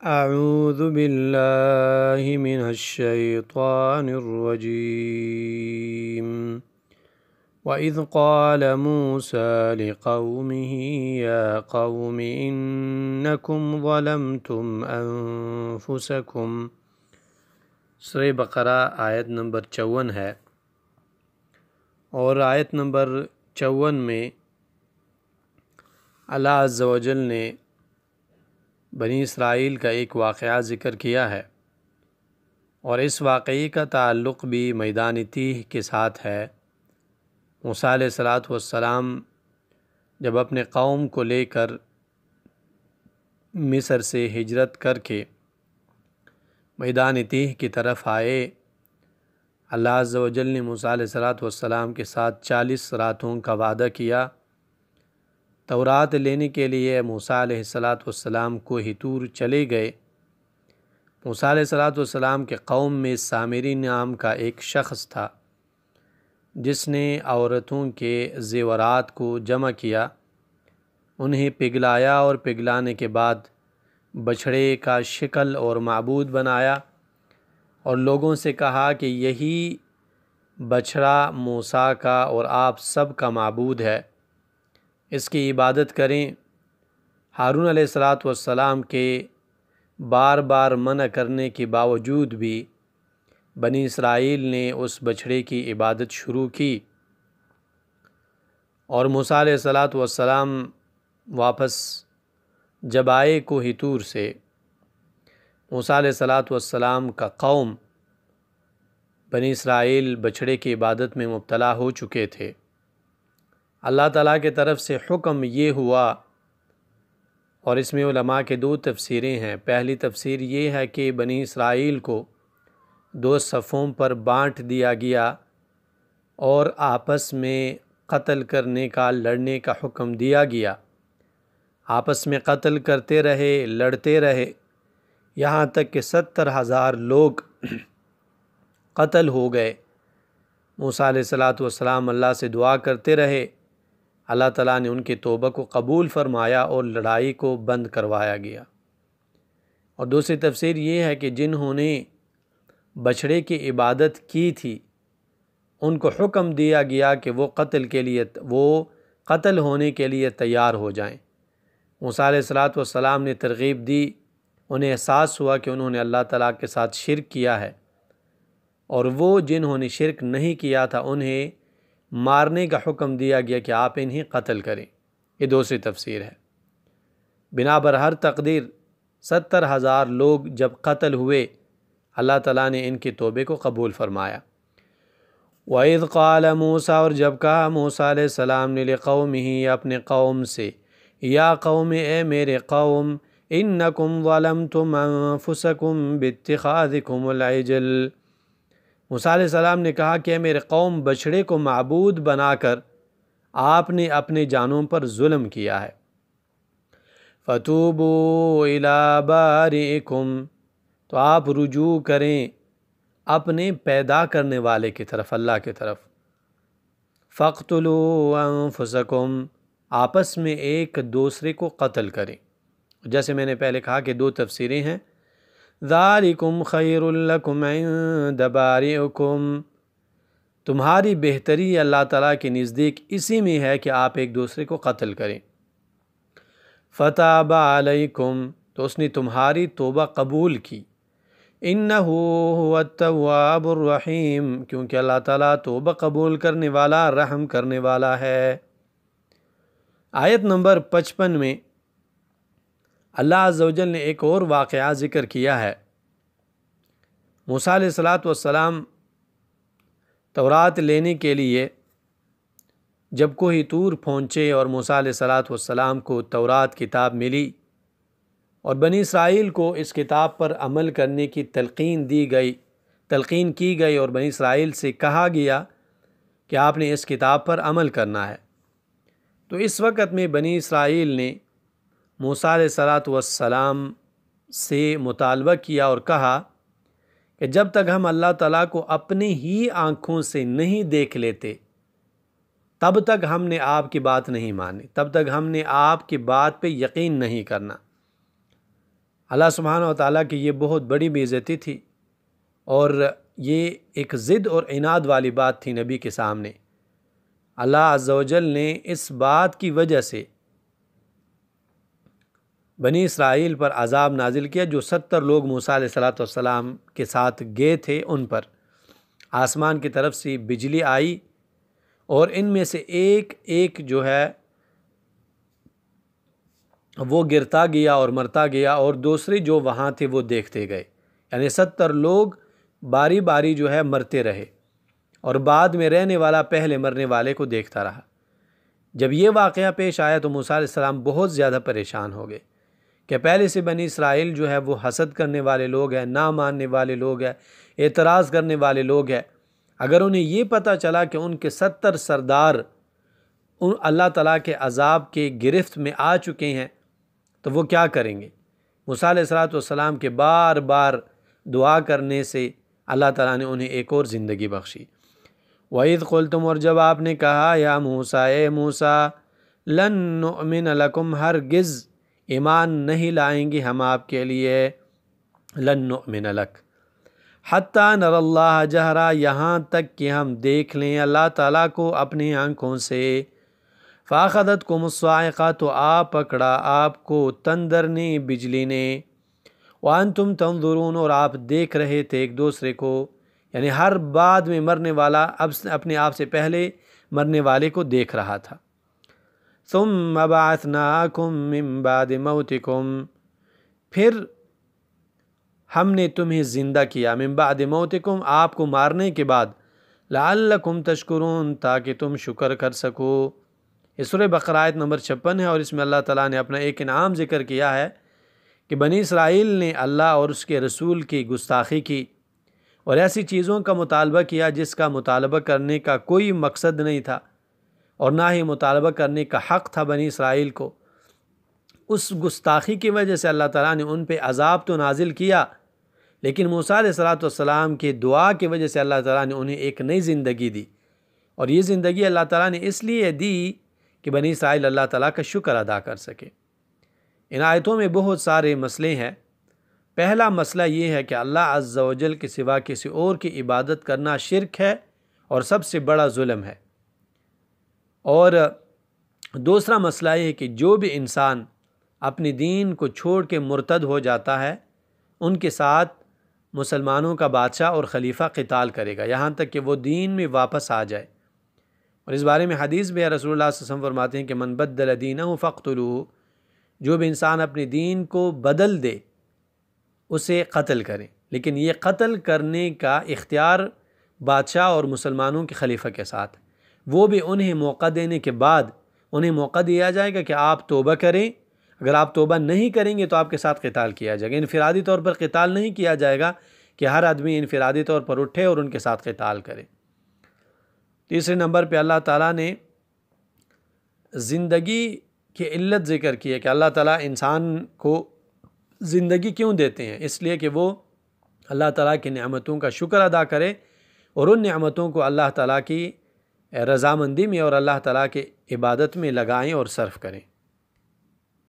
اعوذ باللہ من الشیطان الرجیم وَإِذْ قَالَ مُوسَىٰ لِقَوْمِهِ يَا قَوْمِ إِنَّكُمْ ظَلَمْتُمْ أَنفُسَكُمْ۔ سورہ بقرہ آیت نمبر 54 ہے، اور آیت نمبر 54 میں اللہ عز و جل نے بنی اسرائیل کا ایک واقعہ ذکر کیا ہے، اور اس واقعے کا تعلق بھی میدان تیہ کے ساتھ ہے۔ موسیٰ علیہ السلام جب اپنے قوم کو لے کر مصر سے ہجرت کر کے میدان تیہ کی طرف آئے، اللہ عز و جل نے موسیٰ علیہ السلام کے ساتھ 40 راتوں کا وعدہ کیا۔ تورات لینے کے لیے موسیٰ علیہ السلام کوہ طور چلے گئے۔ موسیٰ علیہ السلام کے قوم میں سامری نام کا ایک شخص تھا، جس نے عورتوں کے زیورات کو جمع کیا، انہیں پگھلایا اور پگھلانے کے بعد بچھڑے کا شکل اور معبود بنایا، اور لوگوں سے کہا کہ یہی بچھڑا موسیٰ کا اور آپ سب کا معبود ہے، اس کی عبادت کریں۔ ہارون علیہ السلام کے بار بار منع کرنے کے باوجود بھی بنی اسرائیل نے اس بچھڑے کی عبادت شروع کی، اور موسیٰ علیہ السلام واپس جب آئے کوہ طور سے، موسیٰ علیہ السلام کا قوم بنی اسرائیل بچھڑے کی عبادت میں مبتلا ہو چکے تھے۔ اللہ تعالیٰ کی طرف سے حکم یہ ہوا، اور اس میں علماء کے 2 تفسیریں ہیں۔ پہلی تفسیر یہ ہے کہ بنی اسرائیل کو 2 صفوں پر بانٹ دیا گیا اور آپس میں قتل کرنے کا، لڑنے کا حکم دیا گیا۔ آپس میں قتل کرتے رہے، لڑتے رہے، یہاں تک کہ 70,000 لوگ قتل ہو گئے۔ موسیٰ علیہ السلام اللہ سے دعا کرتے رہے، اللہ تعالیٰ نے ان کی توبہ کو قبول فرمایا اور لڑائی کو بند کروایا گیا۔ اور دوسری تفسیر یہ ہے کہ جنہوں نے بچھڑے کی عبادت کی تھی، ان کو حکم دیا گیا کہ وہ قتل ہونے کے لیے تیار ہو جائیں۔ موسیٰ علیہ السلام نے ترغیب دی، انہیں احساس ہوا کہ انہوں نے اللہ تعالیٰ کے ساتھ شرک کیا ہے، اور وہ جنہوں نے شرک نہیں کیا تھا انہیں مارنے کا حکم دیا گیا کہ آپ انہیں قتل کریں۔ یہ دوسری تفسیر ہے۔ بنا بر ہر تقدیر 70,000 لوگ جب قتل ہوئے، اللہ تعالیٰ نے ان کی توبے کو قبول فرمایا۔ وَإِذْ قَالَ مُوسَىٰ، اور جب کہا موسیٰ علیہ السلام نے لِقَوْمِهِ، اپنے قوم سے، یا قوم، اے میرے قوم، اِنَّكُمْ ظَلَمْتُمْ أَنفُسَكُمْ بِاتِّخَاذِكُمُ الْعِجْلَ۔ موسیٰ علیہ السلام نے کہا کہ اے میرے قوم، بچھڑے کو معبود بنا کر آپ نے اپنے جانوں پر ظلم کیا ہے۔ فَتُوبُوا إِلَىٰ بَارِئِكُمْ، تو آپ رجوع کریں اپنے پیدا کرنے والے کی طرف، اللہ کی طرف۔ فَاقْتُلُوا أَنفُسَكُمْ، آپس میں ایک دوسرے کو قتل کریں۔ جیسے میں نے پہلے کہا کہ 2 تفسیریں ہیں۔ ذَلِكُمْ خَيْرٌ لَكُمْ عِندَ بَارِئِكُمْ، تمہاری بہتری اللہ تعالیٰ کے نزدیک اسی میں ہے کہ آپ ایک دوسرے کو قتل کریں۔ فَتَابَ عَلَيْكُمْ، تو اس نے تمہاری توبہ قبول کی۔ إِنَّهُ هُوَ التَّوَّابُ الرَّحِيمُ، کیونکہ اللہ تعالیٰ توبہ قبول کرنے والا، رحم کرنے والا ہے۔ آیت نمبر 55 میں اللہ عز و جل نے ایک اور واقعہ ذکر کیا ہے۔ موسیٰ علیہ السلام تورات لینے کے لیے جب کوہ طور پہنچے، اور موسیٰ علیہ السلام کو تورات کتاب ملی، اور بنی اسرائیل کو اس کتاب پر عمل کرنے کی تلقین کی گئی، اور بنی اسرائیل سے کہا گیا کہ آپ نے اس کتاب پر عمل کرنا ہے۔ تو اس وقت میں بنی اسرائیل نے موسیٰ علیہ السلام سے مطالبہ کیا اور کہا کہ جب تک ہم اللہ تعالیٰ کو اپنی ہی آنکھوں سے نہیں دیکھ لیتے، تب تک ہم نے آپ کی بات نہیں مانی، تب تک ہم نے آپ کی بات پہ یقین نہیں کرنا۔ اللہ سبحانہ و تعالیٰ کی یہ بہت بڑی بے عزتی تھی، اور یہ ایک ضد اور عناد والی بات تھی نبی کے سامنے۔ اللہ عز و جل نے اس بات کی وجہ سے بنی اسرائیل پر عذاب نازل کیا، جو 70 لوگ موسیٰ علیہ السلام کے ساتھ گئے تھے، ان پر آسمان کی طرف سے بجلی آئی، اور ان میں سے ایک جو ہے وہ گرتا گیا اور مرتا گیا، اور دوسرے جو وہاں تھے وہ دیکھتے گئے، یعنی 70 لوگ باری باری جو ہے مرتے رہے، اور بعد میں رہنے والا پہلے مرنے والے کو دیکھتا رہا۔ جب یہ واقعہ پیش آیا تو موسیٰ علیہ السلام بہت زیادہ پریشان ہو گئے کہ پہلے سے بنی اسرائیل جو ہے وہ حسد کرنے والے لوگ ہیں، نہ ماننے والے لوگ ہیں، اعتراض کرنے والے لوگ ہیں۔ اگر انہیں یہ پتہ چلا کہ ان کے 70 سردار اللہ تعالیٰ کے عذاب کے گرفت میں آ چکے ہیں تو وہ کیا کریں گے؟ موسیٰ علیہ السلام کے بار بار دعا کرنے سے اللہ تعالیٰ نے انہیں ایک اور زندگی بخشی۔ وَإِذْ قُلْتُمْ، اور جب آپ نے کہا، یا موسیٰ، اے موسیٰ، لن نؤمن لکم، ہرگز ایمان نہیں لائیں گے ہم آپ کے لیے، لن نؤمن لک حتی نر اللہ جہرا، یہاں تک کہ ہم دیکھ لیں اللہ تعالیٰ کو اپنی آنکھوں سے۔ فاخذتکم الصاعقہ، تو پکڑا آپ کو تندر نے، بجلی نے، وانتم تنظرون، اور آپ دیکھ رہے تھے ایک دوسرے کو، یعنی ہر بعد میں مرنے والا اب اپنے آپ سے پہلے مرنے والے کو دیکھ رہا تھا۔ ثم بعثناکم من بعد موتکم، پھر ہم نے تمہیں زندہ کیا، من بعد موتکم، آپ کو مارنے کے بعد، لعلکم تشکرون، تاکہ تم شکر کر سکو۔ یہ سورہ بقرہ آیت نمبر 56 ہے، اور اس میں اللہ تعالیٰ نے اپنا ایک انعام ذکر کیا ہے کہ بنی اسرائیل نے اللہ اور اس کے رسول کی گستاخی کی، اور ایسی چیزوں کا مطالبہ کیا جس کا مطالبہ کرنے کا کوئی مقصد نہیں تھا، اور نہ ہی مطالبہ کرنے کا حق تھا بنی اسرائیل کو۔ اس گستاخی کی وجہ سے اللہ تعالیٰ نے ان پہ عذاب تو نازل کیا، لیکن موسیٰ علیہ السلام کی دعا کی وجہ سے اللہ تعالیٰ نے انہیں ایک نئی زندگی دی، اور یہ زندگی اللہ تعالیٰ نے اس لیے دی کہ بنی اسرائیل اللہ تعالیٰ کا شکر ادا کر سکے۔ ان آیتوں میں بہت سارے مسئلے ہیں۔ پہلا مسئلہ یہ ہے کہ اللہ عز و جل کے سوا کسی اور کی عبادت کرنا شرک ہے اور سب سے بڑا ظلم ہے۔ اور دوسرا مسئلہ یہ ہے کہ جو بھی انسان اپنی دین کو چھوڑ کے مرتد ہو جاتا ہے، ان کے ساتھ مسلمانوں کا بادشاہ اور خلیفہ قتال کرے گا، یہاں تک کہ وہ دین میں واپس آ جائے۔ اور اس بارے میں حدیث بھی ہے، رسول اللہ صلی اللہ علیہ وسلم فرماتے ہیں کہ من بدل دینہ فاقتلوہ، جو بھی انسان اپنی دین کو بدل دے اسے قتل کریں، لیکن یہ قتل کرنے کا اختیار بادشاہ اور مسلمانوں کے خلیفہ کے ساتھ، وہ بھی انہیں موقع دینے کے بعد انہیں موقع دیا جائے گا کہ آپ توبہ کریں، اگر آپ توبہ نہیں کریں گے تو آپ کے ساتھ قتال کیا جائے گا۔ انفرادی طور پر قتال نہیں کیا جائے گا کہ ہر آدمی انفرادی طور پر اٹھے اور ان کے ساتھ قتال کرے۔ تیسرے نمبر پہ اللہ تعالیٰ نے زندگی کی علت ذکر کی ہے کہ اللہ تعالیٰ انسان کو زندگی کیوں دیتے ہیں، اس لیے کہ وہ اللہ تعالیٰ کی نعمتوں کا شکر ادا کرے اور ان نعمتوں کو اللہ تعالیٰ کی رضامندی میں اور اللہ تعالیٰ کی عبادت میں لگائیں اور صرف کریں۔